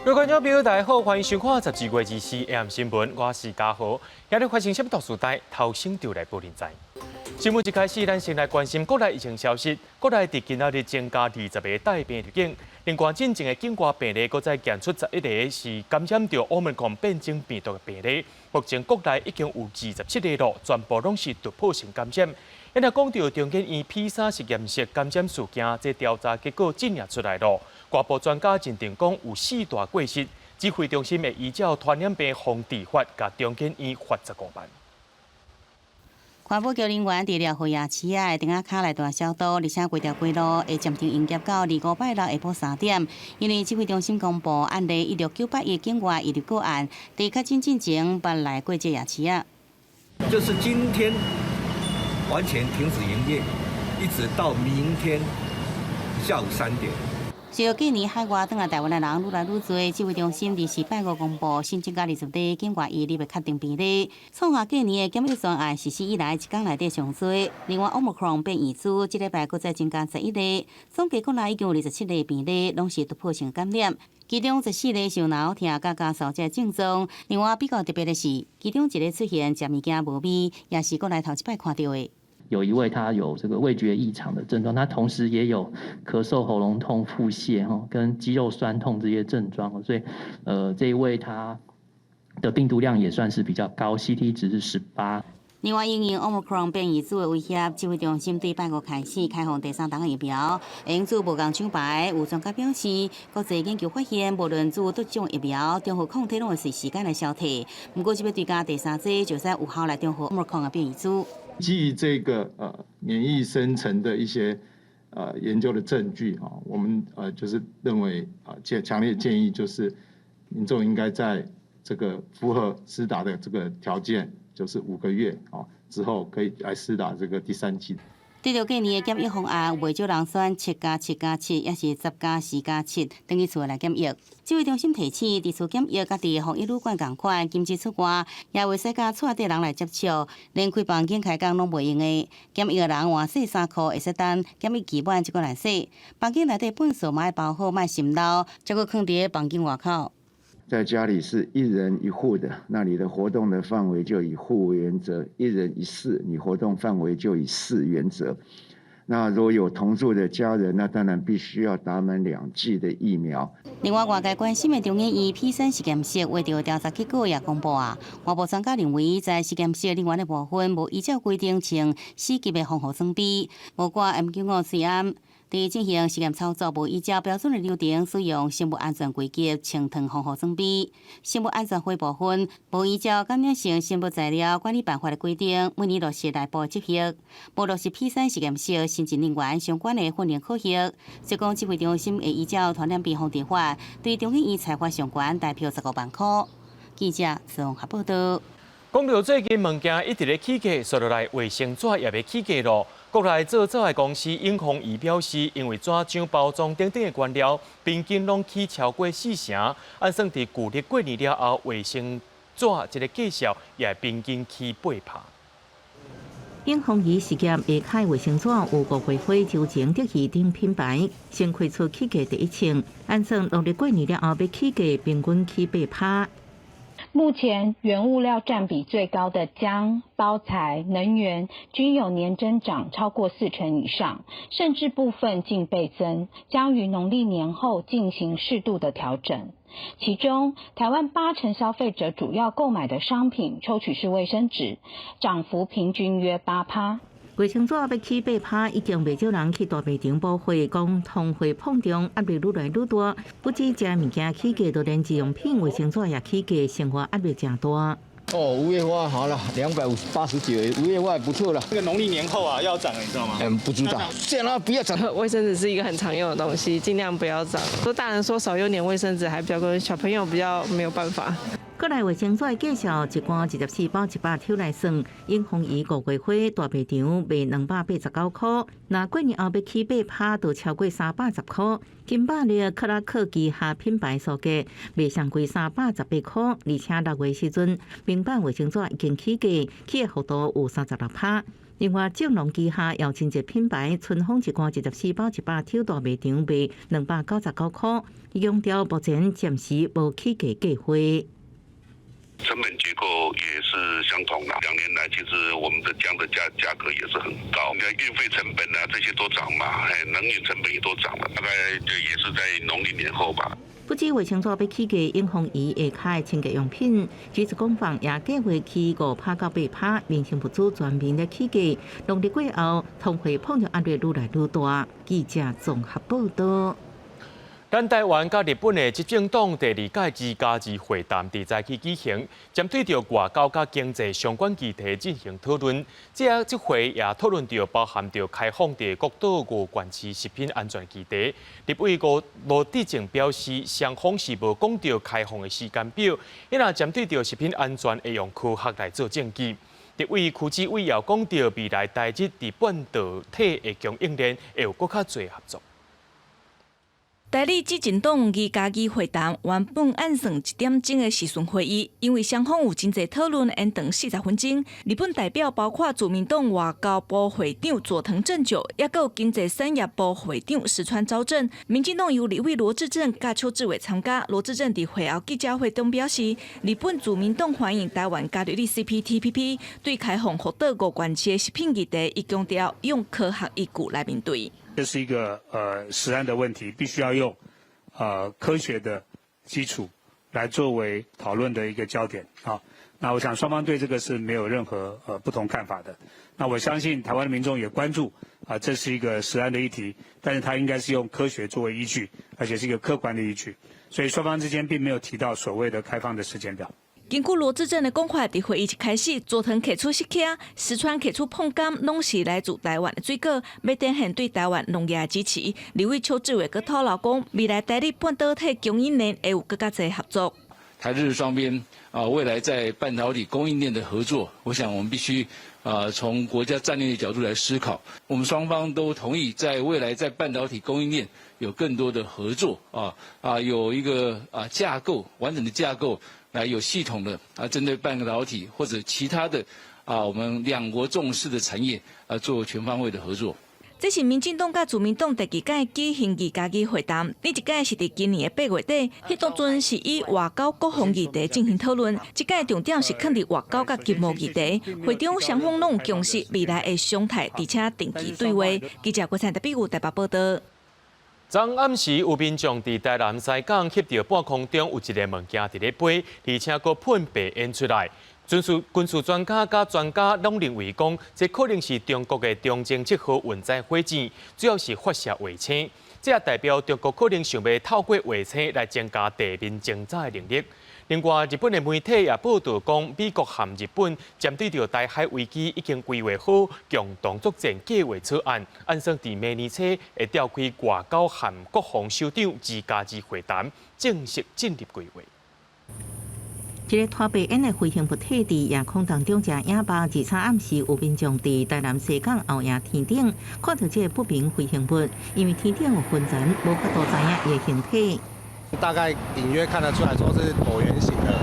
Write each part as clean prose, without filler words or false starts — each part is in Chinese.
各位观众朋友，大家好，欢迎收看12月24 AM 新闻，我是嘉豪。今日发生什么大事代，头先就来报您知。新闻一开始，咱先来关心国内疫情消息。国内伫今仔日增加20个带病入境，另外进前的境外病例，搁再检出11个是感染到奥密克戎变种病毒的病例。目前国内已经有27个了，全部拢是突破性感染。因若讲到中检院 P3实验室感染事件，这调查结果证实出来了。外部专家认定讲有4大过失，指挥中心会依照传染病防治法，甲中检院罚15万。环保局人员除了会牙齿的顶仔卡来大消毒，而且规条街路会暂停营业到25拜六下晡3点。因为指挥中心公布案例16981的境外移入个案，在确诊进前捌来过这牙齿啊。就是今天完全停止营业，一直到明天下午3点。随着近年海外转来台湾的人愈来愈多，指挥中心伫4拜五公布新增加20例境外移入的确定病例，创下近年的检疫专案实施以来一天内底上多。另外，奥密克戎变异株这礼拜搁再增加11例，总计国内已经有27例病例，拢是突破性感染。其中14例是脑疼甲咳嗽这症状。另外比较特别的是，其中一例出现食物件无味，也是国内头一摆看到的。有一位他有这个味觉异常的症状，他同时也有咳嗽、喉咙痛、腹泻跟肌肉酸痛这些症状，所以这一位他的病毒量也算是比较高 ，CT 值是18。另外，因应奥密克戎变异株的威胁，指挥中心对拜五开始开放第3档疫苗，因此无共厂牌。有专家表示，国际研究发现，无论做多种疫苗，中和抗体拢会随时间来消退。不过，这要追加第3剂，就使有效来中和奥密克戎的变异株。基于这个免疫生成的一些研究的证据我们就是认为强烈建议就是民众应该在这个符合施打的这个条件，就是5个月之后可以来施打这个第3剂。对着今年的检疫方案，未少人选7+7+7，也是10+4+7，等于厝来检疫。指挥中心提醒，伫厝检疫，家己的防疫旅馆同款，禁止出外，也袂使甲厝底人来接触，连开房间开工拢袂用的。检疫的人换洗衫裤，会使等检疫期满再过来洗。房间内底粪扫嘛要包好，莫渗漏，再搁放伫房间外口。在家里是1人1户的，那你的活动的范围就以户为原则，1人1室，你活动范围就以室原则。那如果有同住的家人，那当然必须要打满2剂的疫苗。另外，外界关心的中研院 P3实验室，为着调查结果也公布啊。外部专家认为，在实验室另外的部分无依照规定穿4级的防护装备，包括 M95 实验。伫进行实验操作，无依照标准的流程使用生物安全规格穿烫防护装备。生物安全会部分无依照感染性生物材料管理办法的规定，每年落实内部执行。无落实 P3实验室新进人员相关的训练考核。所讲指挥中心会依照传染病防治法，对中研院裁罚上悬代票15万块。记者综合报道。讲到最近物件一直咧起价，说落来卫生纸也要起价咯。国内做纸的公司永丰仪表示，因为纸张包装等等的原料，平均拢起超过4成，按算伫旧历过年了后，卫生纸这个价销也平均起8%。永丰仪事业下开卫生纸有5月份就前得市顶品牌，先开出起价第1称，按算农历过年了后要起价平均起8%。目前原物料占比最高的浆、包材、能源均有年增长超过4成以上，甚至部分净倍增，将于农历年后进行适度的调整。其中，台湾8成消费者主要购买的商品抽取是卫生纸，涨幅平均约8%。卫生纸要起8%，已经不少人去大卖场补货，讲通货膨胀压力愈来愈大。不止食物件起价，就连日用品、卫生纸也起价，生活压力真大。五月花好了，289，5月花不错了。这个农历年后啊要涨了，你知道吗？不知道，这样不要涨。卫生纸是一个很常用的东西，尽量不要涨。说大人说少用点卫生纸还比较贵，小朋友比较没有办法。国内卫生纸的介绍，一罐24包100抽来算，永丰仪5月份大卖场卖289块，那过年后要起8%，就超过310块。金百利克拉克旗下品牌售价卖上贵318块，而且6月时阵，明版卫生纸已经起价，起的幅度有36%。另外，正隆旗下邀请一品牌春风一罐24包100抽大卖场卖299块，伊强调目前暂时无起价计划。成本结构也是相同的，2年来其实我们的姜的价格也是很高，运费成本啊这些都涨嘛，能源成本也都涨了，大概也是在农历年后吧。不止卫生纸要起价，影风仪下卡的清洁用品，橘子工坊也计划起5趴到8趴，民生物资全面的起价。农历过后，通货膨胀压力愈来愈大。记者综合报道。咱台湾甲日本的执政党第2届2+2会谈伫早起举行，针对着外交甲经济相关议题进行讨论。这回也讨论到包含着开放的国岛五县市食品安全议题。立委罗志正表示，双方是无讲到开放的时间表，因若针对着食品安全会用科学来做证据。立委区志伟也讲到，未来台日日本导体的供应链会有更较侪合作。台日执政党2+2会谈原本按算1点钟的时顺会议，因为双方有真侪讨论，延长40分钟。日本代表包括自民党外交部会长佐藤正久，也有经济产业部会长石川昭正。民进党由立委罗志正甲邱志伟参加。罗志正伫会后记者会中表示，日本自民党欢迎台湾加入CPTPP， 对开放福岛5县市的食品议题，伊强调用科学依据来面对。这是一个食安的问题，必须要用科学的基础来作为讨论的一个焦点啊。那我想双方对这个是没有任何不同看法的。那我相信台湾的民众也关注这是一个食安的议题，但是它应该是用科学作为依据，而且是一个客观的依据。所以双方之间并没有提到所谓的开放的时间表。根据罗志正的讲法，伫会议一开始，佐藤提出食客，石川提出碰柑，拢是来自台湾的水果，要展现对台湾农业的支持。立委邱志伟阁透露讲，未来台日半导体供应链会有更加侪合作。台日双边未来在半导体供应链的合作，我想我们必须从国家战略的角度来思考。我们双方都同意，在未来在半导体供应链有更多的合作有一个架构完整的架构。来有系统的针对半导体或者其他的我们两国重视的产业做全方位的合作。这是民进党甲自民党第2届举行2+2会谈，第1届是伫今年的8月底，迄当阵是以外交国防议题进行讨论，这届重点是放伫外交甲经贸议题。会中双方拢有共识未来会相态，而且定期对话。记者郭灿台北报道。昨暗时有民众伫台南西港翕到半空中有一个物件伫咧飞，而且佫喷白烟出来。军事专家拢认为讲，这可能是中国的中正7号运载火箭，主要是发射卫星。这也代表中国可能想要透过卫星来增加地面侦察的能力。另外，日本的媒体也报道讲，美国和日本针对着台海危机已经规划好共同作战计划草案，按算伫明年初会召开外交和国防首长2+2会谈，正式进入规划。一个拖白烟的飞行物体伫夜空当中正引爆，二惨暗时有民众伫台南西港后营天顶看到这个不明飞行物，因为天顶有昏尘，无法度知影伊的形体。大概隐约看得出来说是椭圆形的，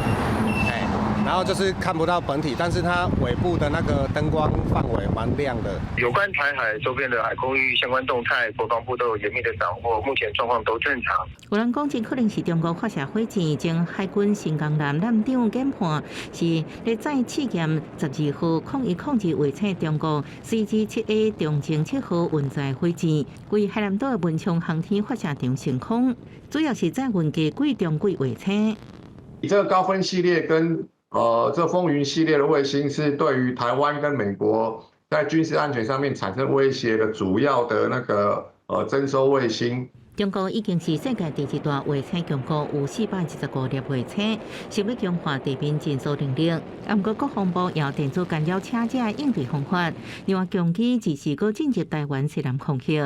然后就是看不到本体，但是它尾部的那个灯光范围蛮亮的。有关台海周边的海空域相关动态，国防部都有严密的掌握，目前状况都正常。有人讲，这可能是中国发射火箭，将海军新港南舰长研判是咧再试验12号0102卫星中国 CG7A 中正7号运载火箭，为海南岛的文昌航天发射场升空，主要是在运价贵中贵卫星。这个高分系列跟这风云系列的卫星是对于台湾跟美国在军事安全上面产生威胁的主要的那个征收卫星。中国已经是世界第2大卫星强国，有415粒卫星，想要强化地面侦搜能力。不过国防部也电子干扰车架应对方法，另外强机支持搁进入台湾西南空域。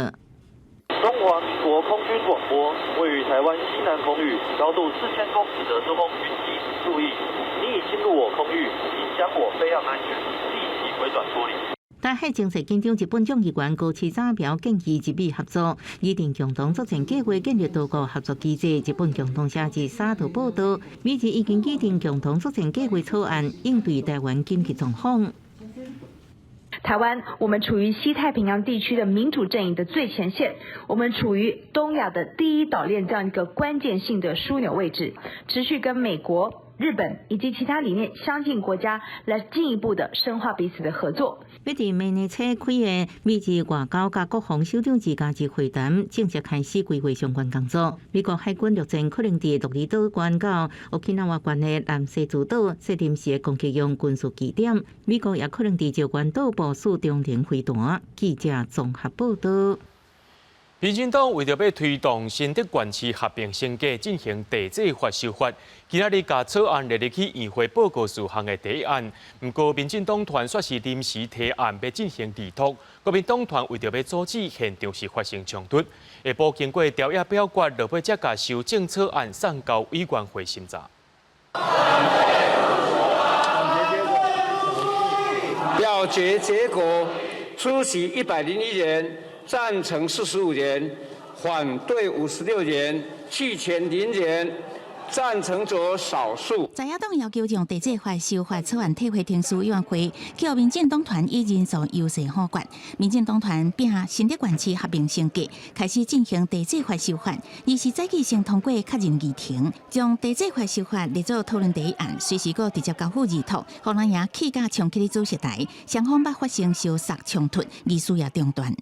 中华民国空军广播，位于台湾西南空域，高度4000公尺的中空军机，注意，你已进入我空域，请将我飞航安全，立即回转脱离。台海情势紧张，日本众议员高市早苗建议日美合作，拟定共同作战计划，建立多国合作机制。日本共同社自3号报道，美日已经拟定共同作战计划草案，应对台湾紧急状况。台湾，我们处于西太平洋地区的民主阵营的最前线，我们处于东亚的第一岛链这样一个关键性的枢纽位置，持续跟美国、日本以及其他理念相近国家来进一步的深化彼此的合作。要伫明年初开的美日外交甲国防首长级加级会谈正式开始规划相关工作。美国海军陆战可能伫鹿儿岛关岛、沖縄县的南西诸岛设临时的攻击用军事据点，美国也可能伫石原岛部署中程飞弹。记者综合报道。民进党为着要推动新竹县市合并升格进行地质法修法，今仔日把草案列入去议会报告事项的第一案。不过，民进党团说是临时提案，要进行二读。国民党团为着要阻止现场是发生冲突，下晡经过调阅表决，落尾才甲修正草案送交委员会审查。表决结果：出席101人。赞成45人，反对56人，弃权0人，赞成者少数。在野党要求将地质法修法草案退回庭事委员会，叫民进党团以人数优势好决。民进党团并新竹县市合并升格，开始进行地质法修法，而是早期先通过确认议程，将地质法修法列作讨论第一案，随时阁直接交付议读，互咱赢起甲长期的主席台，双方捌发生相杀冲突，议事也中断。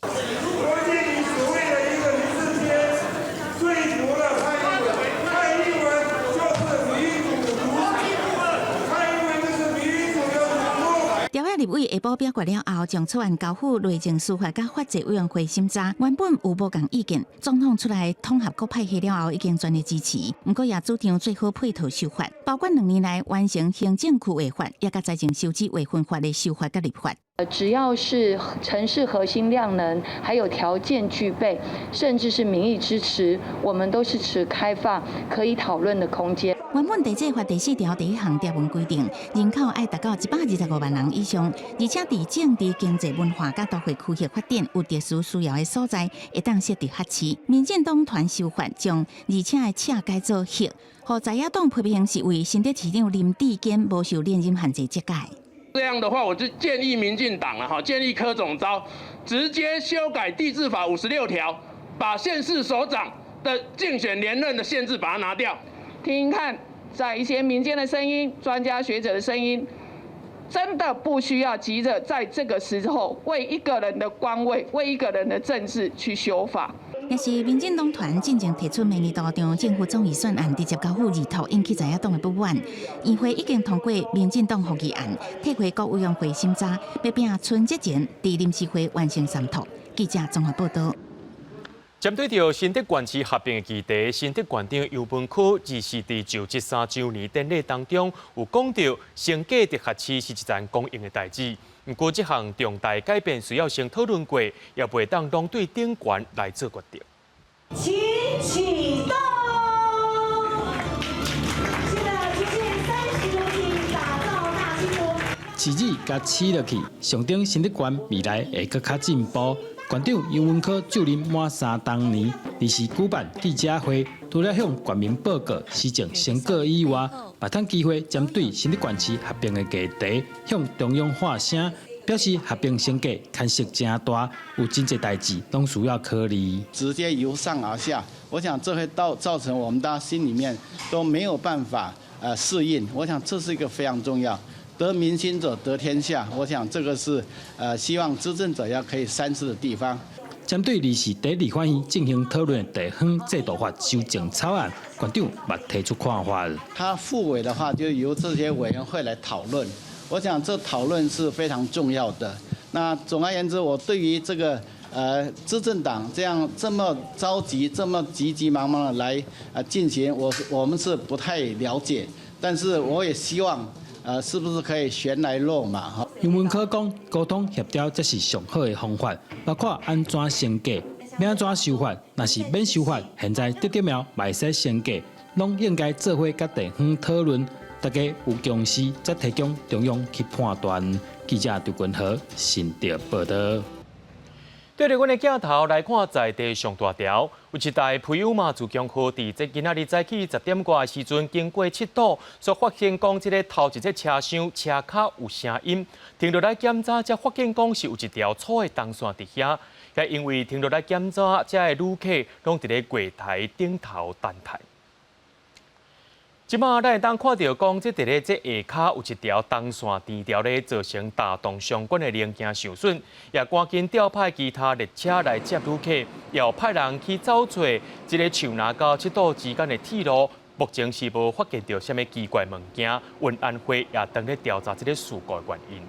调解立委下晡表决了后，将草案交付内政司法甲法制委员会审查。原本有无共意见，总统出来统合各派系了后，已经全力支持。不过也主张最好配套修法，包括2年来完成行政区违法，也甲财政收支违分法的修法甲立法。只要是城市核心量能，还有条件具备，甚至是民意支持，我们都是持开放、可以讨论的空间。原本地质法第4条第1项条文规定，人口爱达到125万人以上，而且伫政治、经济、文化甲都会区域发展有特殊需要的所在，会当设置学区。民进党团修法将而且的车改做县，互在野党批评是为新竹市长林志坚无受连任限制遮改。这样的话，我就建议民进党建议柯总召直接修改地质法56条，把县市首长的竞选连任的限制把它拿掉。听听看，在一些民间的声音、专家学者的声音，真的不需要急着在这个时候为一个人的官位、为一个人的政治去修法。也是民进党团进前提出明年度中政府总预算案直接交付议读，引起在野党的不满。议会已经通过民进党复议案，退回各委员会审查，要拼春节前伫临时会完成3读。记者综合报道。针对着新竹县市合并的议题，新竹县长游文科24日就13周年典礼当中，有讲到升格的学区是一件公用的代志。不过，这项重大改变需要先讨论过，也袂当当对顶悬来做决定。请启动。现在出现30多题，打造大新国。市字甲起落去，象征新竹县未来会更较进步。县长游文科就任满3周年，而是举办记者会，除了向县民报告施政成果以外，也通机会针对新竹县市合并的议题，向中央发声，表示合并升格牵涉真大，有真侪代志拢需要考虑。直接由上而下，我想这会造成我们大家心里面都没有办法适应。我想这是一个非常重要。得民心者得天下，我想这个是希望执政者要可以三思的地方。针对历史第立法院进行讨论的地方制度法修正草案，县长也提出看法。他复委的话，就由这些委员会来讨论。我想这讨论是非常重要的。那总而言之，我对于这个执政党这么着急、这么急急忙忙的来进行，我们是不太了解。但是我也希望。是不是可以悬来落马？游文科讲，沟通协调才是上好的方法，包括安怎升格、要安怎修法，若是免修法，现在得苗袂使升格，拢应该做伙甲地方讨论，大家有共识，再提供中央去判断。记者杜君和新竹报道。对着阮的镜头来看在地上大条，有一台培优马自强科伫这今仔日早起10点外的时阵，经过7堵，所发现讲这个头一节车厢车卡有声音，停落来检查，才发现讲是有一条粗的铜线伫遐，也因为停落来检查，这的旅客拢伫咧柜台顶头等待。即马咱会当看到讲，即伫咧这下骹有一条铜线电条咧，造成大动相关的零件受损，也赶紧调派其他列车来接旅客，也派人去找找即个树林到7堵之间的铁路。目前是无发现到什么奇怪物件，运安会也当咧调查即个事故的原因。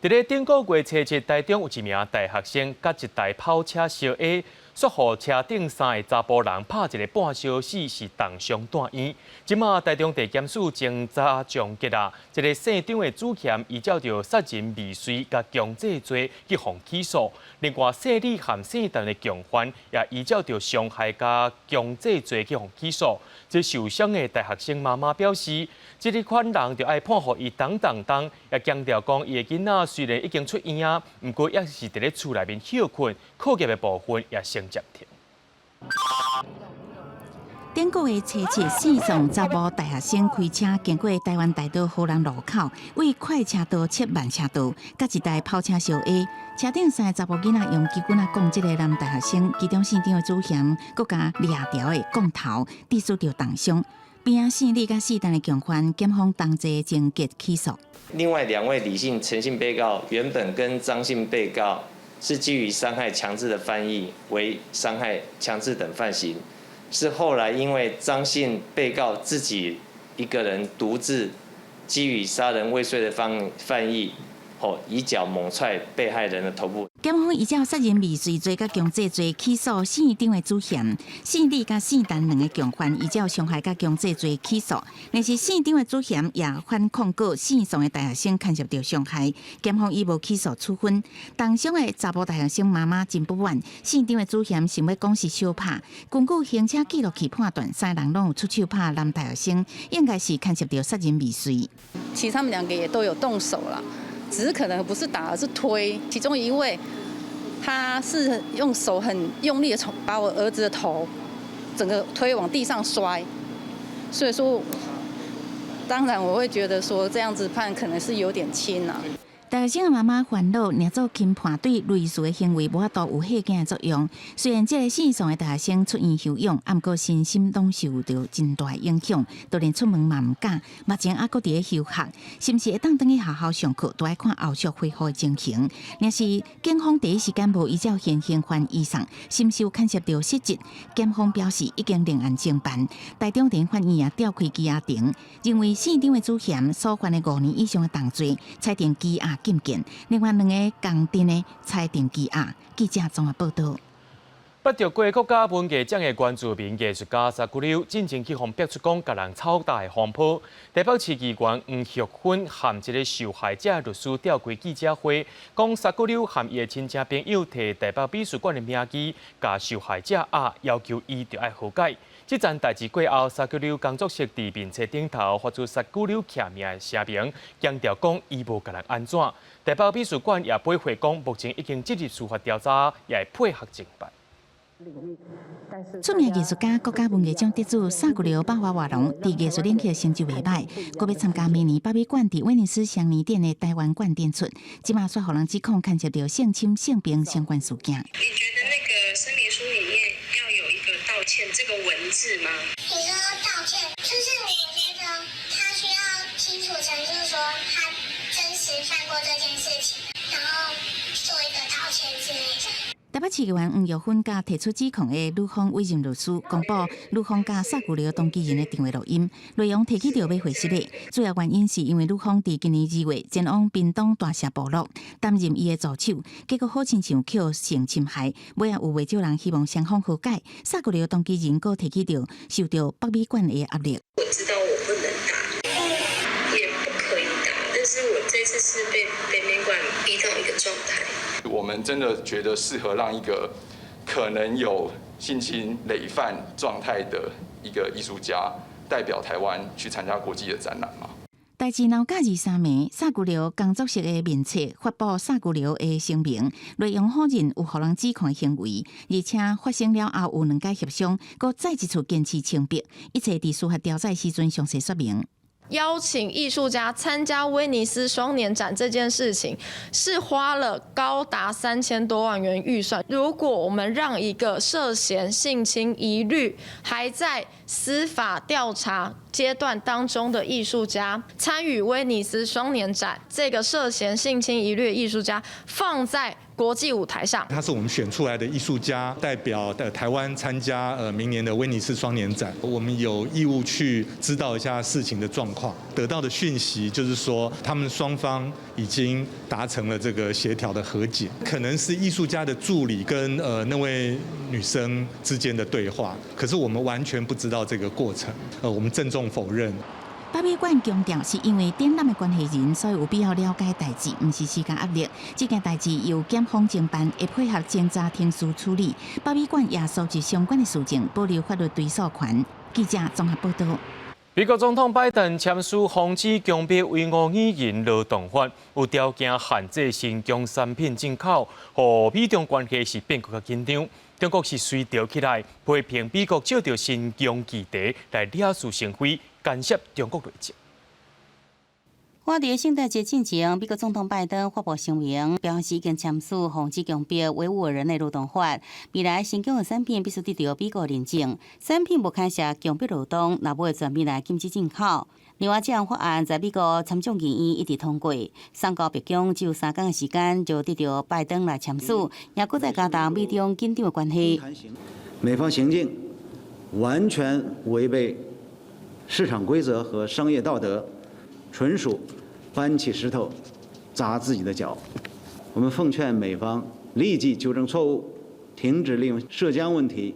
伫咧顶个月初7，台中有一名大学生甲一台跑车相挨。说互车顶3个查甫人拍一个半烧死，是重伤住院。即马台中地检署侦查终结啊，一个姓张的主嫌依照着杀人未遂甲强制罪去予起诉。另外，姓李和姓陈的共犯也依照着伤害甲强制罪去予起诉。这受伤的大学生妈妈表示，这款人就爱判予伊当，也强调讲，伊的囡仔虽然已经出院啊，不过也是伫咧厝内面休困，课业的部分也先暂停。顶个月初7，四送查某大学生开车经过台湾大道荷兰路口，为快车道切慢车道，甲一台跑车相挨。车顶3个查甫囡仔用机关讲，这个男大学生其中姓张的主嫌，佮加掠条的杠头，致使着重伤。边仔姓李甲姓陈的共犯，检方当即终结起诉。另外2位李姓、陈姓被告原本跟张姓被告是基于伤害强制的犯意为伤害强制等犯行，是后来因为张姓被告自己一个人独自基于杀人未遂的犯意，以脚猛踹被害人的头部。检方依照杀人未遂罪甲强制罪起诉姓张的主嫌，姓李甲姓陈2个共犯依照伤害甲强制罪起诉。但是姓张的主嫌也反控告姓宋的大学生牵涉到伤害，检方以无起诉处分。重伤的查甫大学生妈妈真不满，姓张的主嫌想要讲是相拍。根据行车记录器判断，3人拢有出手拍男大学生，应该是牵涉到杀人未遂。其实他们2个也都有动手了。只是可能不是打，而是推。其中一位，他是用手很用力的把我儿子的头整个推往地上摔，所以说，当然我会觉得说这样子判可能是有点轻啊。大学生的妈妈烦恼，领做轻判对类似的行为无法度有吓惊的作用。虽然这个姓宋的大学生出院休养，不过身心拢受到真大影响，就连出门嘛唔敢。目前还搁伫咧休学，是不是会当等去好好上课，都要看后续恢复的情形。若是警方第一时间无依照现行犯移送，是不是有牵涉到失职？检方表示已经另案侦办。台中地法院也调开羁押庭，认为姓张的主嫌所犯的5年以上的重罪，裁定羁押禁见。另外2个共定的裁定羁押。记者综合报道。不着过国家文艺奖的原住民艺术家沙古柳，进前去互逼出讲甲人吵打的风波。台北市议员黄玉芬和一个受害者律师召开记者会，讲沙古柳和伊的亲戚朋友摕台北美术馆的名字，甲受害者要求伊着爱和解。这件代志过后，沙古柳工作室伫面册顶头发出沙古柳徛名的声明，强调讲伊无甲人安怎。台北美术馆也配合讲，目前已经进入司法调查，也会配合侦办。著名艺术家、国家文艺奖得主沙古柳巴华瓦隆，伫艺术领域成就袂歹，佮要参加明年8月馆伫威尼斯香尼店的台湾馆展出，即马煞互人指控牵涉到性侵、性平相关事件。你觉得那个声明书里面要有一个道歉这个文字吗？你说道歉，就是你觉得他需要清楚陈述说他真实犯过这件事情，然后做一个道歉之类的。台北市议员黄玉芬甲提出指控的女方委任律师公布女方甲沙古柳当事人的电话录音，内容提起到要回失礼，主要原因是因为女方伫今年2月前往屏东大社部落担任伊的助手，结果好亲像去性侵害，尾也有未少人希望双方和解。沙古柳当事人佫提起到受到北美馆的压力。我知道我不能打，也不可以打，但是我这次是被北美馆逼到一个状态。我们真的觉得适合让一个可能有性侵累犯状态的一个艺术家代表台湾去参加国际的展览吗？代志闹假23暝，萨古寮工作室的面册发布萨古寮的声明，内容否认有互人指控的行为，而且发生了后有2届协商，搁再一次坚持清白，一切伫司法调查时阵详细说明。邀请艺术家参加威尼斯双年展这件事情，是花了高达3000多万元预算。如果我们让一个涉嫌性侵疑虑还在司法调查阶段当中的艺术家参与威尼斯双年展，这个涉嫌性侵疑虑的艺术家放在国际舞台上，他是我们选出来的艺术家，代表台湾参加明年的威尼斯双年展。我们有义务去知道一下事情的状况。得到的讯息就是说，他们双方已经达成了这个协调的和解，可能是艺术家的助理跟那位女生之间的对话，可是我们完全不知道这个过程，我们郑重否认。北美馆强调，是因为展览的关系人，所以有必要了解代志，不是时间压力。这件代志由检方侦办，会配合侦查庭事处理。北美馆也收集相关的事情，保留法律追诉权。记者综合报道。美国总统拜登签署防止强迫维吾尔人劳动法，有条件限制新疆产品进口，和美中关系是变更较紧张。中国是随调起来，批评美国照着新疆议题来惹是生非，干涉中国内政。我伫圣诞节进前，美国总统拜登发布声明，表示已经签署防止强迫维吾尔人的劳动法。未来新疆的产品必须得到美国认证，产品无开设强迫劳动，若不会全面来禁止进口。另外，这项法案在美国参众议院一直通过，送到白宫只有3天的时间就得到拜登来签署，也搁再加大美中紧张的关系。美方行径完全违背市场规则和商业道德，纯属搬起石头砸自己的脚。我们奉劝美方立即纠正错误，停止利用涉疆问题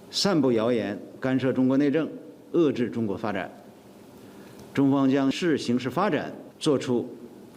散布谣言，干涉中国内政，遏制中国发展。中方将视形势发展作出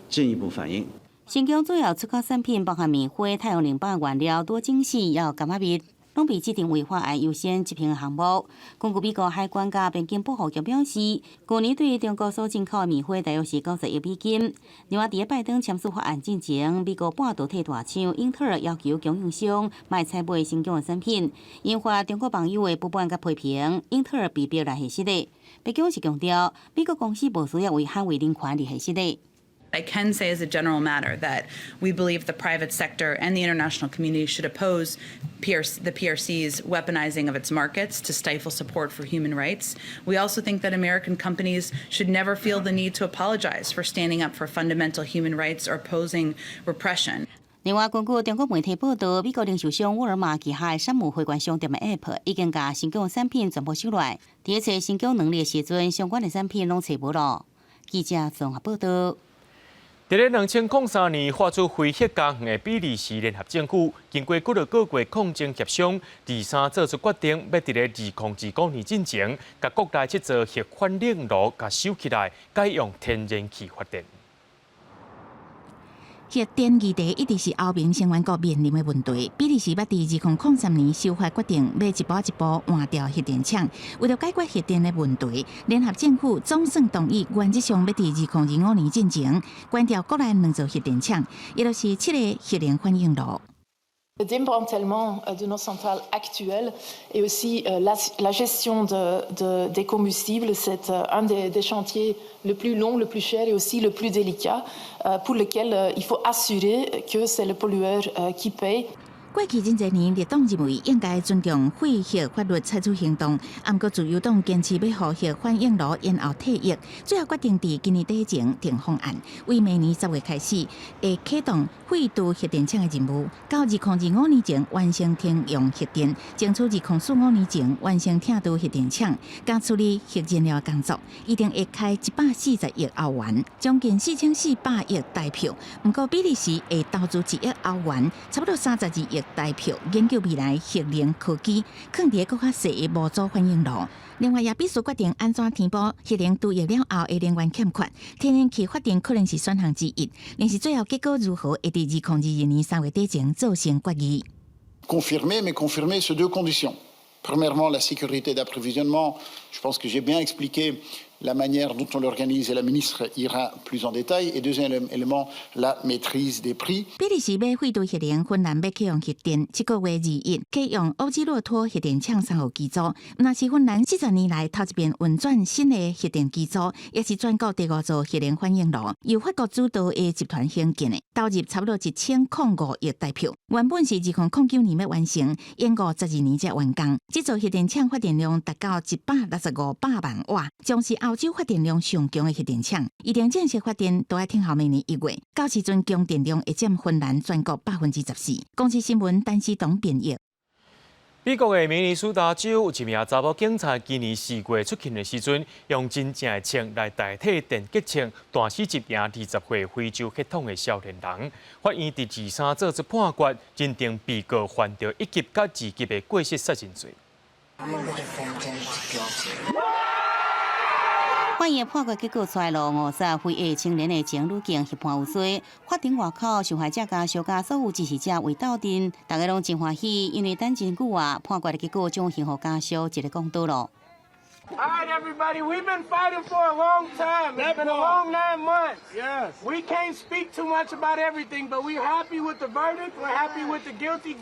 进一步反应。新疆主要出口产品包含棉花、太阳能板原料、多晶矽，也有柑仔蜜，拢被制定为法案优先执行的项目。根据美国海关甲边境保护局表示，去年对中国所进口的棉花大约是90亿美金。另外，伫拜登签署法案之前，美国半导体大厂英特尔要求供应商卖采买新疆的产品，引发中国网友的不满甲批评。英特尔被逼来下失礼。白宫是强调，美国公司无需要为捍卫人权而下失礼。I can say as a general matter that we believe the private sector and the international community should oppose the PRC's weaponizing of its markets to stifle support for human rights. We also think that American companies should never feel the need to apologize for standing up for fundamental human rights or opposing repression. 另外，根据中国媒体报道，美国零售商沃尔玛旗下的山姆会馆商店的 App 已经把新疆的产品全部收来。伫找新疆能力的时阵，相关的产品拢找无咯。记者综合报道。伫咧2003年发出非核家园的比利时联合政府，经过几个月抗争协商，第三做出决定，要伫咧2025年之前，甲国内7座核反冷炉甲收起来，改用天然气发电。核电议题一直是欧盟成员国面临的问题。比利时要伫2003年修法决定，要一步一步换掉核电厂。为了解决核电的问题，联合政府总算同意原则上要伫2025年进前关掉国内2座核电厂，也就是7个核能反应炉。Le démantèlement de nos centrales actuelles et aussi la gestion des combustibles, c'est un des chantiers le plus long, le plus cher et aussi le plus délicat, pour lequel il faut assurer que c'est le pollueur qui paye. 过去真侪年，立党认为应该尊重废核法律采取行动，不过自由党坚持要互核反应炉延后退役，最后决定伫今年底前定方案，为明年10月开始，会启动废除核电厂的任务，到2025年前完成停用核电，争取2045年前完成停除核电厂，加处理核燃料工作，一定会开140亿欧元，将近4400亿台票。不过比利时会投资1亿欧元，差不多32亿台票研究未来核能科技，放伫更较细的模组反应炉。另外，也必须决定安怎填补核能除役了后的能源欠缺。天然气发电可能是选项之一，但是最后结果如何，会伫2022年3月底前做成决议。Confirmer, mais confirmer sur 2 conditions. Premièrement, la sécurité d'approvisionnement. Je pense que j'ai bien expliqué la manière dont on l'organise, et la ministre ira plus en détail. Et deuxième élément, la maîtrise des prix. 比利时要废除核能，芬兰要启用核电，这个月2日启用欧基洛托核电厂3号机组，那是芬兰40年来头一遍运转新的核电机组，也是全国第5座核能反应炉，由法国主导的集团兴建的，投入差不多1005亿台票。原本是2009年要完成，延误12年才完工。这座核电厂发电量达到165万瓦，将是欧洲发电量上强的核电厂。一定正式发电都要听候明年1月，到时阵供电量会占芬兰全国14%。公司新闻单思董编译。美国的明尼苏达州有一名查某警察，今年4月出勤的时阵，用真正的枪来代替电击枪，弹死一名20岁非洲血统的少年人。法院第23做出判决，认定被告犯着1级甲2级的过失杀人罪。法院判决结果出来了，50岁的青年的前女警被判有罪。法庭外口，受害者家属甲所有支持者为斗阵，大家拢真欢喜，因为等真久啊，判决的结果将幸福家属一个公道咯。All right, everybody, we've been fighting for a long time. It's been a long 9 months. Yes. We can't speak too much about everything, but we're happy with the verdict. We're happy with the guilty.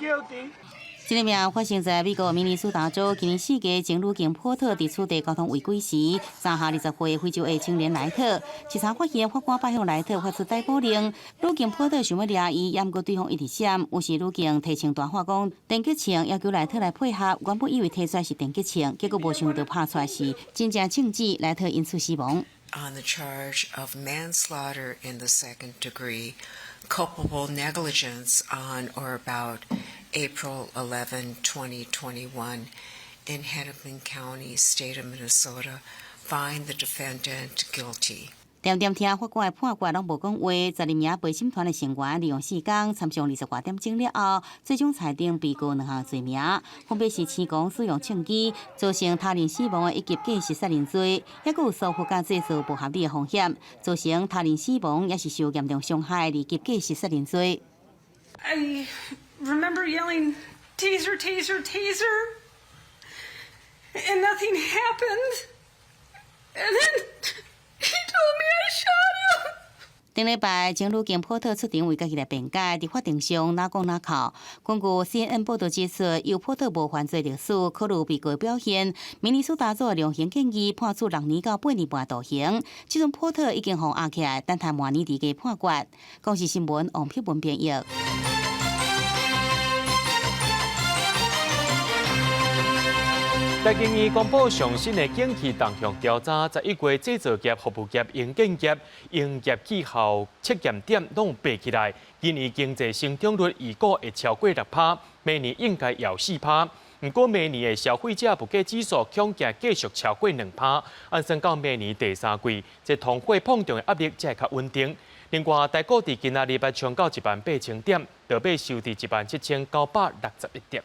这个命发生在美国明尼苏达州，今年4月，前女警波特伫处地交通违规时，杀下20岁非洲的青年莱特。调查发现，法官摆向莱特发出逮捕令。女警波特想要抓伊，也毋过对方一直闪。有时女警提枪大喊讲电击枪，要求莱特来配合。原本以为提出来是电击枪，结果无想到拍出来是真正枪支，莱特因此死亡。On the charge of manslaughter in the 2nd degree, culpable negligence on or about April 11, 2021, in Hennepin County, state of Minnesota, find the defendant guilty. 点听法官的判决拢无讲话，12名陪审团的成员利用4天参详20多点钟了后，最终裁定被告2项罪名，分别是持弓使用枪支、造成他人死亡的1级过失杀人罪，也有疏忽甲制造不合理的风险，造成他人死亡也是受严重伤害2级过失杀人罪。I remember yelling, "Taser, taser, taser," and nothing happened. And then he told me I shot him. 顶礼拜，前女警波特出庭为家己来辩解，伫法庭上哪讲哪靠。根据 CNN 报道指出，由波特无犯罪历史，考虑被告的表现，明尼苏达州的量刑建议判处6年到8年半徒刑。即阵波特已经互压起来，等待明年2月判决。公视新闻王碧文编译。台经院公布上新的景气动向调查，11月制造业、服务业、营建业、营业气候测验点拢爬起来，今年经济成长率预估会超过6%，明年应该要4%。不过明年的消费者物价指数恐惊继续超过2%，按算到明年第3季，这通货膨胀的压力才会较稳定。另外，台股伫今仔日要冲到18000点，倒尾收伫17961点。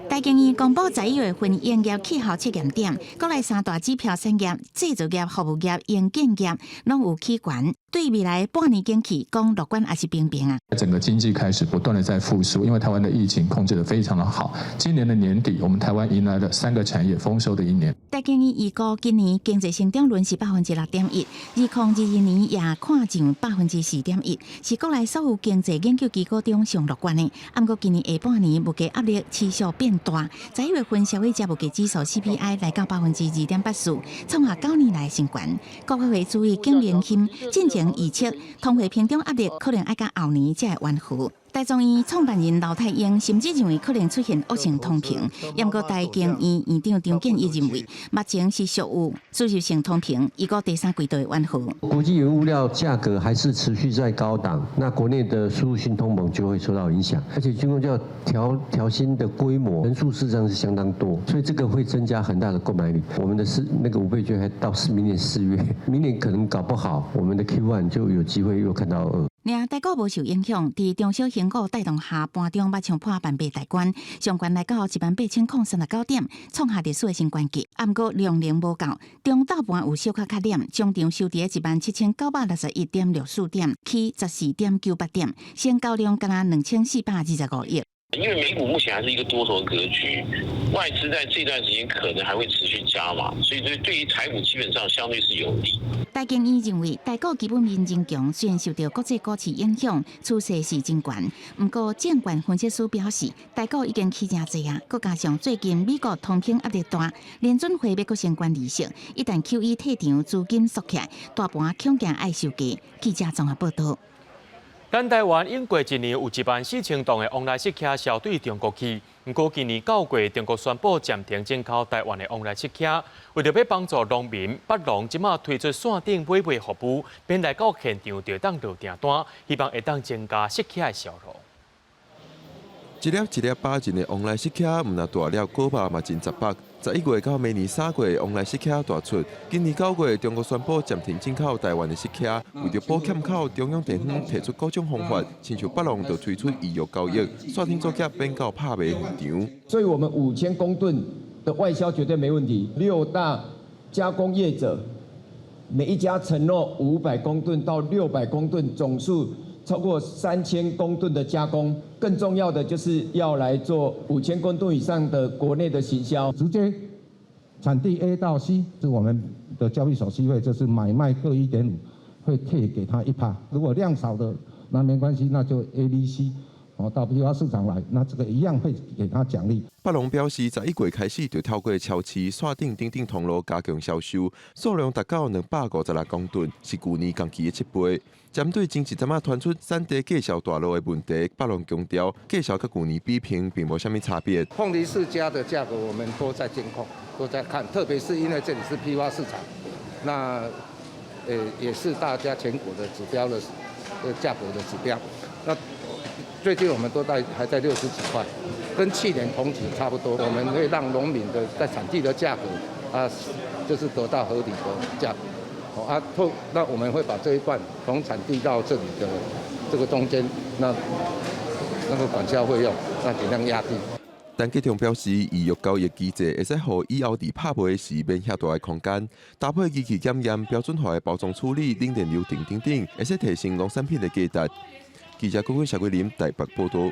台经院公布11月份营业气候测验点，国内3大指标产业、制造业、服务业、营建业拢有起悬。对未来半年景气讲乐观还是平平啊？整个经济开始不断的在复苏，因为台湾的疫情控制得非常的好。今年的年底，我们台湾迎来了3个产业丰收的一年。台经院预估今年经济成长率是6.1%，2022年也看上4.1%，是国内所有经济研究机构中上乐观的。不过今年下半年物价压力持续变大，11月份消费者物价指数 CPI 来到2.84%，创下9年来新高。国会会注意经营性进前预测通货膨胀压力可能要到后年才会完复。台中医创办人刘太英甚至认为可能出现恶性通膨，不过台经院院长张建义认为，目前是属有需求性通膨，预估第3季度会完复。国际原物料价格还是持续在高档，那国内的输入性通膨就会受到影响，而且经过叫调薪的规模人数事实上是相当多，所以这个会增加很大的购买力。我们的那个5倍券还到明年4月，明年可能搞不好，我们的 Q1 就有机会又看到2。另台股无受影响，伫中小型股带动下，盘中捌冲破18000大关，上关来到18039点，创下历史的新关节。不过量能无够，中昼盘有小可较点，中场收伫17961.64点，起14.98点，成交量仅2425亿。因为美股目前还是一个多头格局，外资在这段时间可能还会持续加码，所以对于台股基本上相对是有利。戴经理认为，台股基本面真强，虽然受到国际股市影响，趋势是真悬。不过，证券分析师表示，台股已经起真济啊，再加上最近美国通膨压力大，联准会要搁升关利息，一旦 QE 退场，资金缩起来，大盘恐惊爱受价。记者综合报道。咱台湾用过一年有14000栋的往来汽车销对中国去，不过今年9月中国宣布暂停进口台湾的往来汽车，为了要帮助农民，北农即马推出线顶买卖服务，便来到现场就当落订单，希望会当增加汽车的销路。一粒一粒8斤的往来汽车，唔那大粒果巴嘛真1000。11月到明年3月，往来汽车大出。今年9月，中国宣布暂停进口台湾的汽车，为着补欠口，中央地方提出各种方法，亲像北农就推出预约交易，刷停作业变到拍卖现场。所以我们5000公吨的外销绝对没问题。6大加工业者，每一家承诺500公吨到600公吨，总数超过3000公吨的加工。更重要的就是要来做5000公吨以上的国内的行销，直接产地 A 到 C 是我们的交易手续费，就是买卖各1.5，会退给他1%。如果量少的那没关系，那就 A、B、C。到批发市场来，那这个一样会给他奖励。北农表示，11月开始就透过超市、线顶等等通路加强销售，数量达到256公吨，是去年同期的7倍。针对前一阵仔传出产地介绍大路的问题，北农强调，介绍跟去年比平并无什么差别。凤梨世家的价格我们都在监控，都在看，特别是因为这里是批发市场，那也是大家全国的指标的价格的指标。那最近我们都还在60几块，跟去年同期差不多。我们会让农民的在产地的价格就是得到合理的价格。那我们会把这一半从产地到这里的这个中间，那个管销费用，那尽量压低。陈吉仲表示，预约交易机制会使予以后伫拍卖时免遐大的空间，搭配机器检验、标准化的包装处理、冷链流程等等，会使提升农产品的价值。记者郭小桂林台北报道。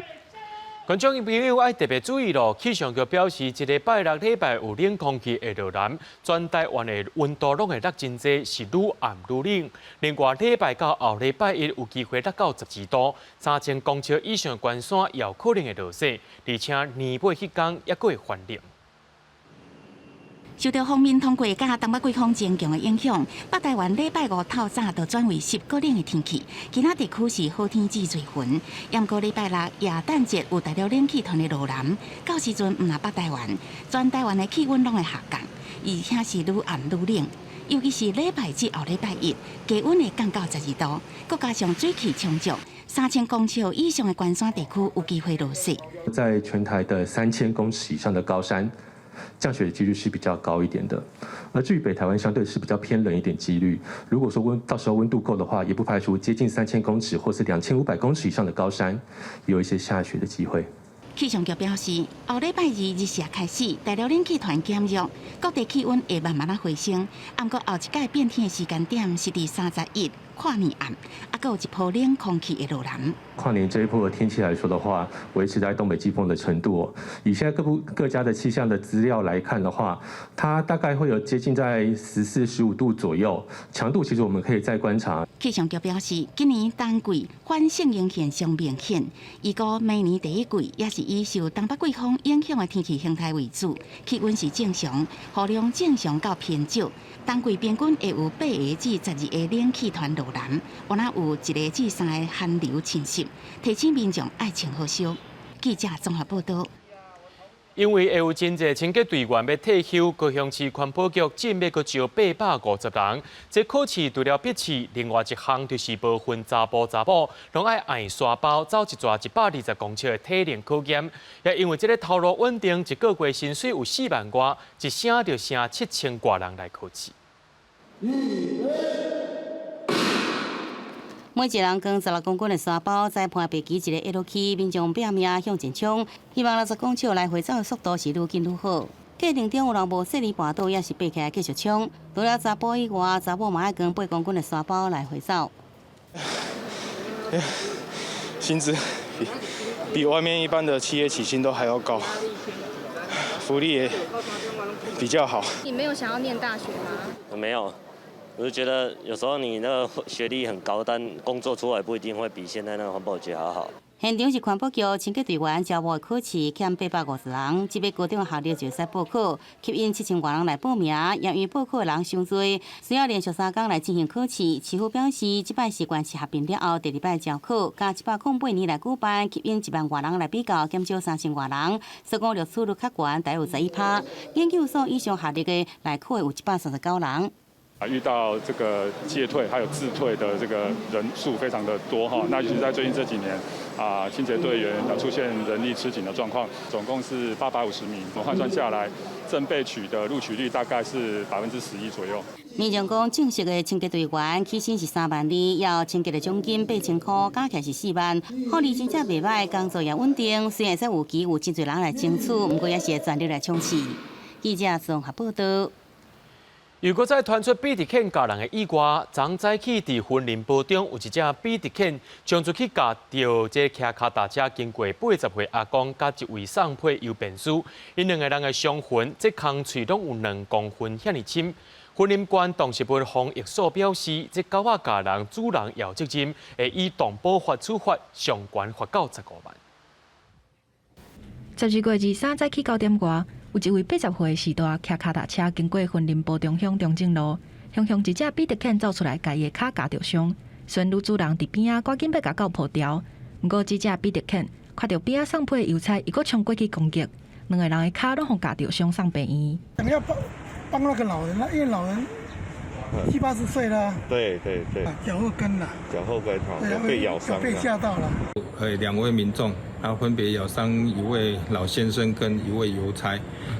观众朋友爱特别注意咯，气象局表示，一礼拜6、礼拜有冷空气会落南，全台湾的温度拢会落真济，是愈暗愈冷。另外，礼拜到后礼拜1有机会落到12度，3000公尺以上的关山也有可能会落雪，而且年尾迄天也会翻凉。受到锋面通过加东北季风增强的影响，北台湾礼拜5透早就转为10个冷的天气，其他地区是好天至侪云。不过礼拜6耶诞节有大陆冷气团的落南，到时阵唔那北台湾，全台湾的气温拢会下降，而且是愈暗愈冷。尤其是礼拜7、后礼拜1，低温会降到12度，再加上水汽充足，3000公尺以上的关山地区有机会落雪。在全台的3000公尺以上的高山，降雪的几率是比较高一点的，而至于北台湾相对是比较偏冷一点几率。如果说到时候温度够的话，也不排除接近3000公尺或是2500公尺以上的高山，有一些下雪的机会。气象局表示，后礼拜2日射开始，大陆冷气团减弱，各地气温会慢慢回升。不过后一届变天的时间点是伫31跨年暗，还有一波冷空气会落南。跨年这一波的天气来说的话，维持在东北季风的程度。以现在各家的气象的资料来看的话，它大概会有接近在14、15度左右，强度其实我们可以再观察。气象局表示，今年冬季反性影现象明显，预估明年第一季也是以受东北季风影响的天气形态为主，气温是正常，雨量正常到偏少。冬季平均会有8个至12个冷气团落南，有那有1个至3个寒流侵袭，提醒民众爱穿好烧。记者综合报道。因为会有真侪清洁队员要退休，高雄市环保局正要招850人。这考试除了笔试，另外一项就是部分查甫查某拢爱爱刷包走一抓120公尺的体能考验。也因为这个投入稳定，一个月薪水有4万多，一省就省7000多人来考试。每一人扛16公斤的沙包，在判白旗一个 L 区，民众拼命向前冲，希望60公尺来回走的速度是愈紧愈好。过程中有人无细里跋倒，也是爬起来继续冲。除了查甫以外，查某嘛爱扛8公斤的沙包来回走。薪资比外面一般的企业起薪都还要高，福利也比较好。你没有想要念大学吗？没有，我就觉得有时候你那个学历很高，但工作出来不一定会比现在那个环保局还好。现场是环保局清洁队员招募考试，欠850人，这笔高中校历就使报考，吸引7000多人来报名。由于报考的人伤多，需要连续3天来进行考试。市府表示，这摆是关系合并了后第2摆招考，加108年来举办，吸引1万多人来比较，减少3000多人，所讲录取率较悬，大约有11%。研究所以上校历的来考的有139人。遇到这个届退还有自退的这个人数非常的多哈，那尤其在最近这几年清洁队员出现人力吃紧的状况，总共是850名，我们换算下来，正备取的录取率大概是11%左右。民众讲，正式的清洁队员起薪是3万2，要清洁的奖金8000块，加起来是4万。福利真正袂歹，工作也稳定，虽然说有期有真侪人来争取，不过也是会全力来冲刺。记者综合报道。如果再传出比特犬咬人的意外，昨早起伫云林埔中有一只比特犬冲出去咬到这骑脚踏车经过80岁阿公甲一位送配邮便师，因2个人的伤痕，这空喙拢有2公分遐尼深。云林县动植物防疫所表示，这狗仔咬人，主人要责任，会以动保法处罚，上悬罚到15万。12月23早起9点外，有一位80岁士大骑脚踏车经过云林埔中乡中正路，雄一只比特犬走出来，家伊的脚夹着伤。虽然女主人伫边仔赶紧要甲狗抱掉，不过这只比特犬看到边仔送配的邮差，伊佫冲过去攻击，2个人的脚拢互夹着伤，送病院。想要帮那个老人因为老人70、80岁了。对，脚后跟了。脚后跟被咬伤了。被吓到了。2位民众，然后分别咬伤1位老先生跟1位邮差，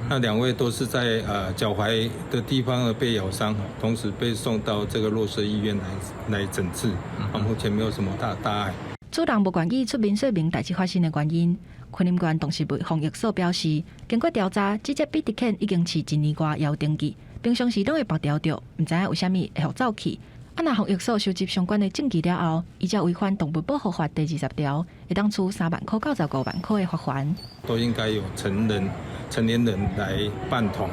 那2位都是在脚踝的地方被咬伤，同时被送到这个弱势医院来诊治，目前没有什么大碍。主人无愿意出面说明代志发生的原因。云林县动植物防疫所表示，经过调查，这只比特犬已经饲1年多，也有登记，平常时拢会绑条着，唔知影为虾米会互走去。那防疫所收集相关的证据了后，依照违反动物保护法第20条，会当处3万块到15万块的罚款。都应该有成年人来伴同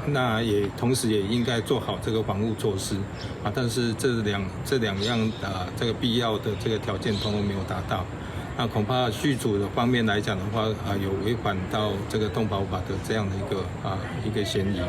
那也同时也应该做好这个防护措施但是这两样这个必要的这个条件通通没有达到。那恐怕续主的方面来讲的话有违反到这个动保法的这样的一个嫌疑。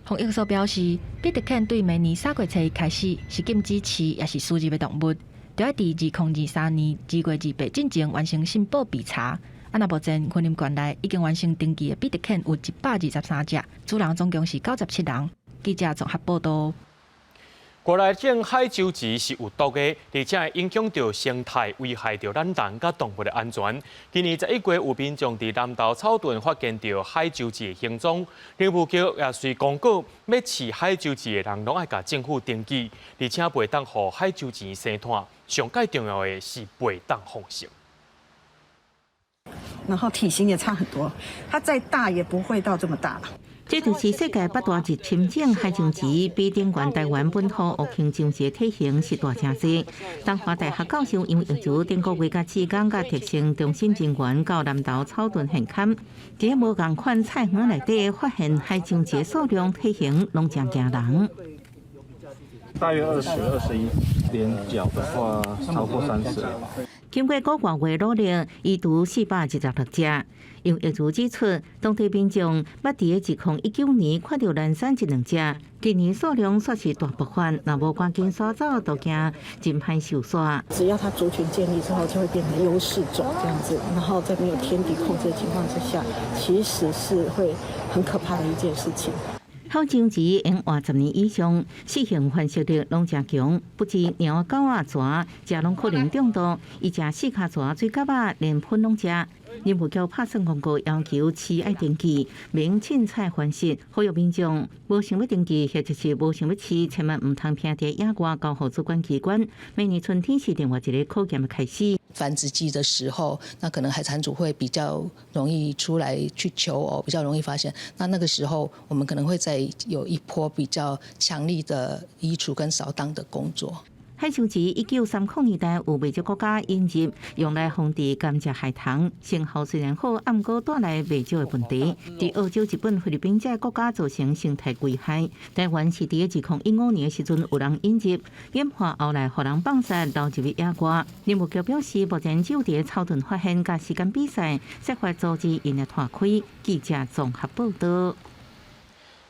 防疫所表示，比特犬对明年3月初开始是禁止饲也是输入的动物，就要伫2023年2月28之前完成申报备查。那目前云林县内已经完成登记的比特犬有123只，主人总共是97人。记者综合报道。国内种海洲植是有毒的，而且会影响到生态，危害到咱人甲动物的安全。今年11月，有民众伫南投草屯发现到海洲植的形状，林务局也随公告，要饲海洲植的人拢爱甲政府登记，而且袂当互海洲植生炭。上界重要的是袂当放生。然后体型也差很多，它再大也不会到这么大。这就是世界8大级深种海象植，比顶悬台湾本土乌青种植体型是大正多。东华大学教授因为疫情顶个月甲7天，甲特生中心人员到南投草屯现勘，在无共款菜园内底发现海象植数量、体型拢真惊人。大约20、21，连脚的话超过30。经过5个月努力，移除416只。由业主指出，当地民众捌伫2019年看到南山1、2只，今年数量算是大爆发，若无赶紧刷走，都惊真歹收煞。只要它族群建立之后，就会变成优势种这样子，然后在没有天敌控制的情况之下，其实是会很可怕的一件事情。海象植用活10年以上，适性繁殖力拢真强，不止猫、狗仔、蛇，食拢可能中毒。伊食四脚蛇、水蛤仔，连喷拢食。林务局拍算公告，要求饲爱登记，免凊彩繁殖，呼吁民众无想要登记，或者是无想要饲，千万唔通偏伫野外，交互主管机关。每年春天是另外一个考验的开始。繁殖季的时候，那可能海产组会比较容易出来去求偶，比较容易发现。那个时候，我们可能会再有一波比较强力的移除跟扫荡的工作。海象池1930年代有未少国家引入，用来防治甘蔗害虫，成效虽然好，暗过带来未少的问题。伫澳洲、日本、菲律宾这国家造成生态危害。台湾是伫2015年的时阵有人引入，演化后来互人放杀流入野外。林务局表示，目前只有伫草屯发现甲时间比赛，设法阻止因的拓开。记者综合报道。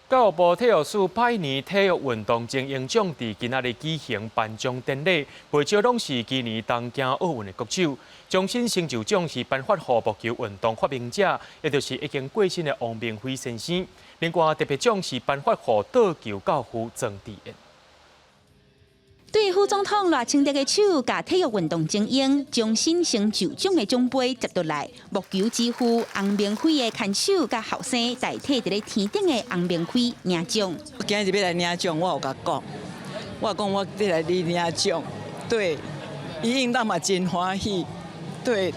教育部体育署拜年体育运动精英奖伫今仔日举行颁奖典礼，会招拢是今年东京奥运的国手。终身成就奖是颁发予木球运动发明者，也就是已经过身的王明辉先生。另外特别奖是颁发予倒球教父曾志燕。对副总统赖清德的手，甲体育运动精英终身成就奖的奖杯接落来，木球之父洪明辉的牵手甲后生代替伫咧天顶的洪明辉领奖。今日要来领奖，我有甲讲，我讲我要来领奖，对，伊应当嘛真欢喜，对。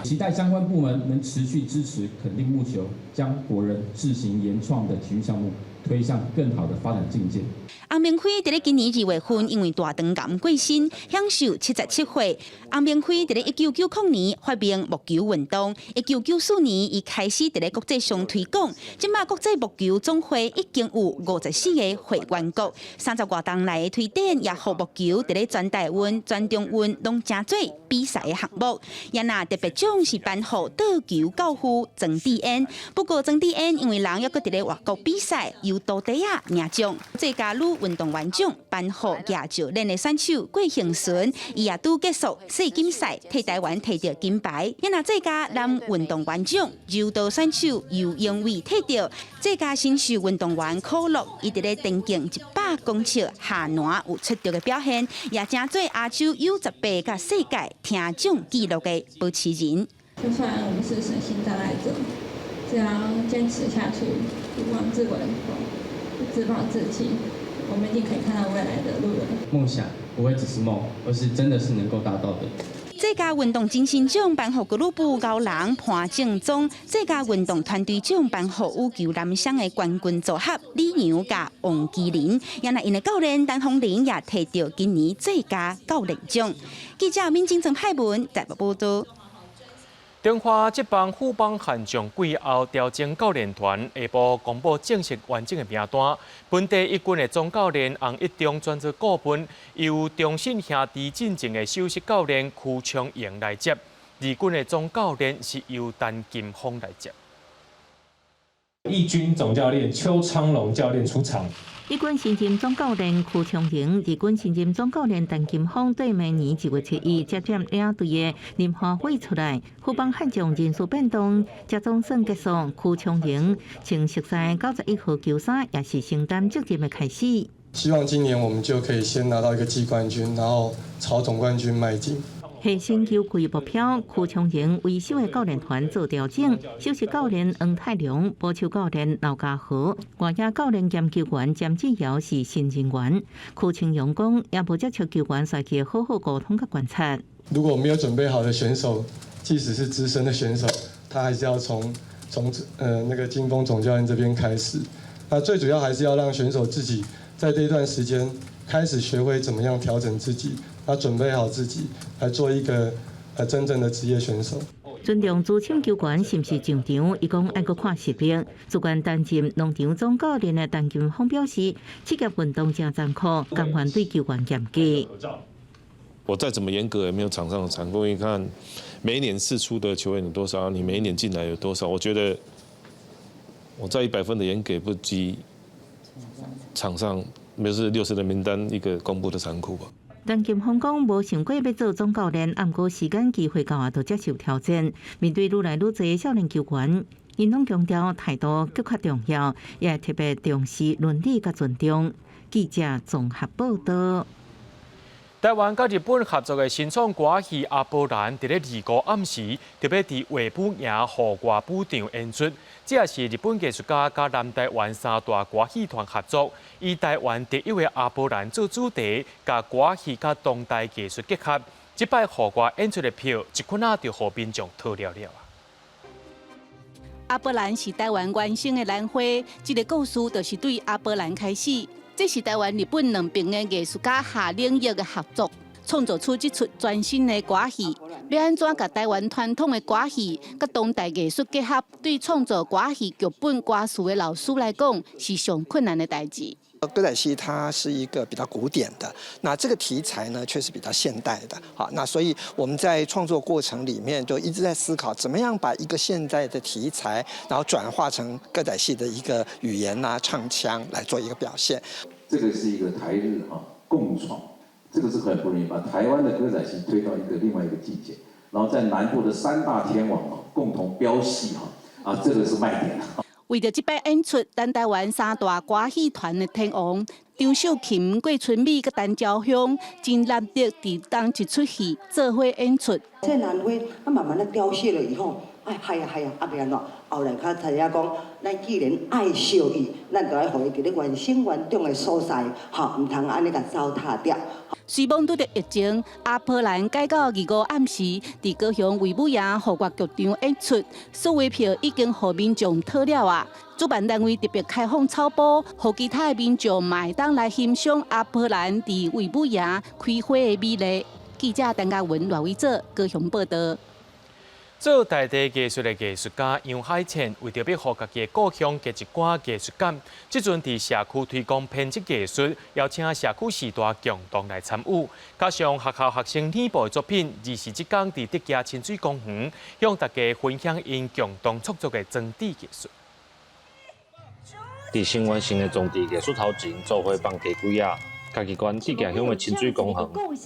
期待相关部门能持续支持肯定木球，将国人自行研创的体育项目推向更好的发展境界。洪明辉伫咧今年2月份因为大肠癌过身，享受77岁。洪明辉伫咧1990年发明木球运动，1994年伊开始伫咧国际上推广。即马国际木球总会已经有54个会员国，30多年来的推展也互木球伫咧全台湾、全中运拢真多比赛的项目。也那特别奖是颁予倒球教父曾志燕，不过曾志燕因为人抑搁伫咧外国比赛，由倒地啊领奖。最佳女运动员奖颁予亚洲练的选手郭幸顺，伊也拄结束世锦赛，替台湾摕到金牌。也那最佳男运动员奖，柔道选手尤永伟摕到。最佳新秀运动员可乐，伊伫咧田径100公尺下栏有出色的表现，也成做亚洲U18甲世界听奖纪录的保持人。就算我们是身心障碍者，只要坚持下去，不忘自我自暴自弃，我们一定可以看到未来的路人。梦想不会只是梦，而是真的是能够达到的。最佳运动精神奖颁予俱乐部高人潘正宗，最佳运动团队奖颁予羽球男双的冠军组合李洋甲王麒麟。也那因的教练陈宏林也摕到今年最佳教练奖。记者民警郑海文台北报道。中华职棒富邦悍将季后调整教练团下晡公布正式完整的名单。本地一军的总教练洪一中转做顾问，由中信兄弟进前的首席教练邱昌盈来接。二军的总教练是由陈金峰来接。一军总教练邱昌龙教练出场。一军新任总教练邱昌盈，二军新任总教练陈金峰对明年1月7日接任领队的林华会出来。富邦悍将人事变动，接总算结束。邱昌盈穿熟悉91号球衫，也是承担责任的开始。希望今年我们就可以先拿到一个季冠军，然后朝总冠军迈进。系新球季目标，邱昌盈为首的教练团做调整，首席教练黄泰良、保球教练刘家豪、外野教练兼球员詹志尧是新人员。邱昌盈讲，也无接触球员赛季好好沟通和观察。如果没有准备好的选手，即使是资深的选手，他还是要从那个金峰总教练这边开始。那最主要还是要让选手自己在这一段时间开始学会怎么样调整自己。他准备好自己来做一个真正的职业选手。尊重资深球员是不是上场？伊讲爱阁看实力。主管担任农场总教练的陈金峰表示，职业运动真残酷，甘愿对球员严格。我再怎么严格，也没有场上的残酷。你看，每一年释出的球员有多少？你每一年进来有多少？我觉得我在100分的严格不及场上就是60人名单一个公布的残酷吧。陈金峰讲，无想过要做总教练，按过时间机会到就接受挑战。面对愈来愈多的少年球员，因拢强调态度极较重要，也特别重视伦理甲尊重。记者综合报道。台湾甲日本合作的新创歌戏《阿波兰》伫咧25暗时，特别伫画府营户外舞场演出。这也是日本艺术家甲南台湾3大歌戏团合作，以台湾第一位阿波兰做主题，甲歌戏甲当代艺术结合。这摆户外演出的票，一捆仔就互民众讨了了。阿波兰是台湾原生的兰花，这个故事就是对阿波兰开始。这是台湾日本两边的艺术家下领域的合作，创作出这出全新的歌戏。要安怎甲台湾传统的歌戏甲当代艺术结合，对创作歌戏剧本歌词的老师来讲，是上困难的代志。歌仔戏它是一个比较古典的，那这个题材呢却是比较现代的。好，那所以我们在创作过程里面就一直在思考，怎么样把一个现代的题材，然后转化成歌仔戏的一个语言啊、唱腔来做一个表现。这个是一个台日共创，这个是很不容易，把台湾的歌仔戏推到另外一个境界，然后在南部的3大天王共同飙戏这个是卖点。为着这摆演出，咱台湾3大歌戏团的天王张秀琴、郭春美、甲陈昭香，真难得伫当一出戏做伙演出。这兰花慢慢的凋谢了以后，嗨呀，变安怎？后来较知影讲，咱既然爱惜伊，咱就要互伊伫咧原生原种的所在，唔通安尼甲糟蹋掉。随望拄着疫情，阿波兰改到25暗时，伫高雄维武营户外剧场演出，所有票已经互民众讨了啊！主办单位特别开放草埔，互其他的民众嘛会当来欣赏阿波兰伫维武营开花的美丽。记者陈嘉文、赖伟做高雄报道。做在地艺术的艺术家杨海倩，为着要互家己的故乡加一寡艺术感，即阵伫社区推广编织艺术，邀请社区时代共同来参与，加上学校学生拟部的作品，二十一天伫德家清水公园，向大家分享因共同创作的装置艺术。伫新完成的装置艺术头前，做伙放地柜啊。嘉义县德家乡的清水公园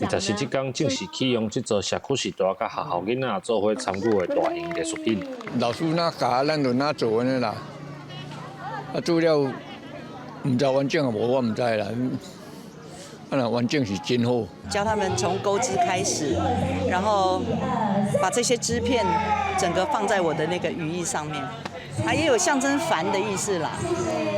，27天正式启用这座社区时代甲学校囡仔做伙参与的大型艺术品。老师那教咱就那做安尼啦，做了唔知完整啊无，我唔知啦。完整是真好。教他们从钩织开始，然后把这些织片整个放在我的那个羽翼上面。它也有象征帆的意思啦，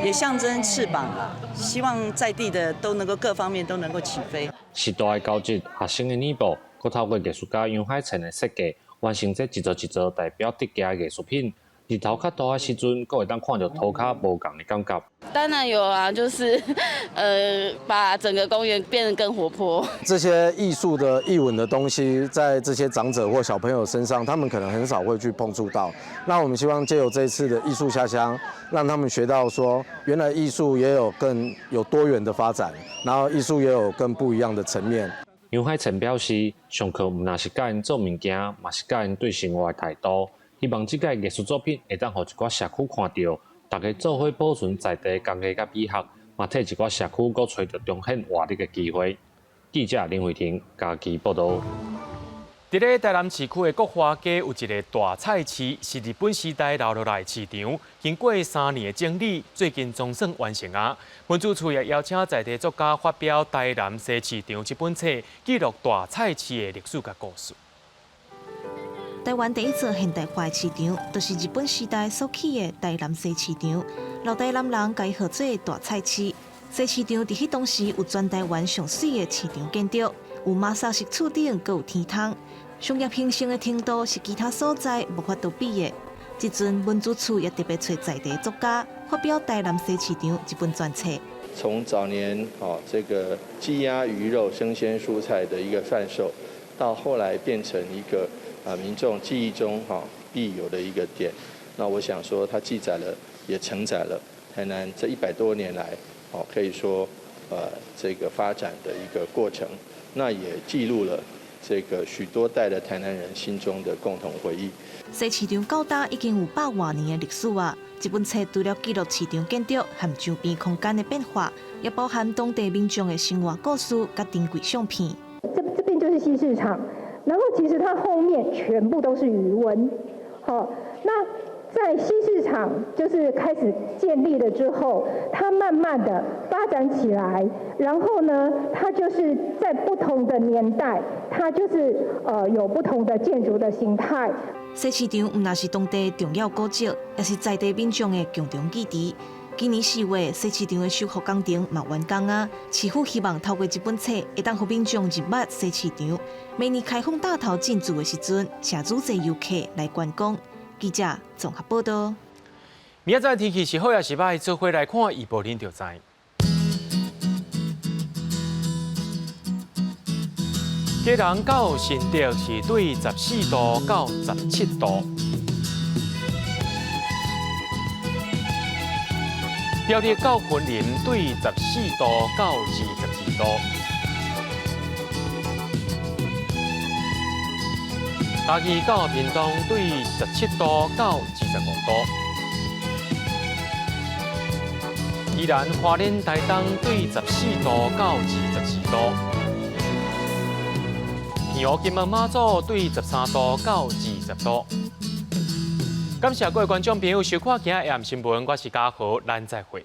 也象征翅膀啦，希望在地的都能够各方面都能够起飞。时代的交织，学生的拟步，佮透过艺术家杨海倩的设计，完成这一座一座代表德家的艺术品。日头较大的时阵，佮会当看到涂骹无同的感觉。当然有啊，就是把整个公园变得更活泼。这些艺术的艺文的东西，在这些长者或小朋友身上，他们可能很少会去碰触到。那我们希望借由这一次的艺术下乡，让他们学到说，原来艺术也有更有多元的发展，然后艺术也有更不一样的层面。杨海倩表示，上课唔那是教因做物件，嘛是教因对生活的态度。希望这个艺术作品会当互一寡社区看到，大家做伙保存在地工艺甲美学，嘛替一寡社区搁找到彰显活力的机会。记者林慧婷家己报道。伫咧台南市区的国华街有一个大菜市，是日本时代留落来的市场。经过3年的整理，最近总算完成啊！文主处也邀请在地作家发表《台南西市场》这本册，记录大菜市的历史甲故事。台湾第一座现代化的市场，就是日本时代所起的台南西市场。老台南人改号做大菜市。西市场伫迄当时有全台湾上水的市场建筑，有马萨式厝顶，阁有天窗。商业兴盛的程度是其他所在无法度比的。即阵文主处也特别找在地作家发表《台南西市场》这本专册。从早年这个鸡鸭鱼肉生鲜蔬菜的一个贩售，到后来变成一个民众记忆中必有的一个点。那我想说，它记载了，也承载了台南这100多年来可以说这个发展的一个过程。那也记录了这个许多代的台南人心中的共同回忆。西市场到达已经有100多年的历史啊！这本册除了记录市场建筑和周边空间的变化，也包含当地民众的生活故事和珍贵相片。这边就是西市场，然后其实它后面全部都是渔温。好，那在西市场就是开始建立了之后，它慢慢的发展起来，然后呢，它就是在不同的年代，它就是有不同的建筑的形态。西市场唔那是当地重要古迹，也是在地民众的共同记忆。今年4月，西市场的修复工程嘛完工啊。市府希望透过这本册，会当让民众入捌西市场。每年开放大头进驻的时阵，社主侪游客来观光。记者综合报道。明仔载天气是好也是歹，做伙来看预报您就知。家人到新竹是对14度到17度。苗栗到云林对14度到22度。嘉义到屏东对17度到25度。宜兰花莲台东对14度到24度。平湖金门马祖对13度到20度。感谢各位观众朋友收看今日AM新闻，我是嘉豪，咱再会。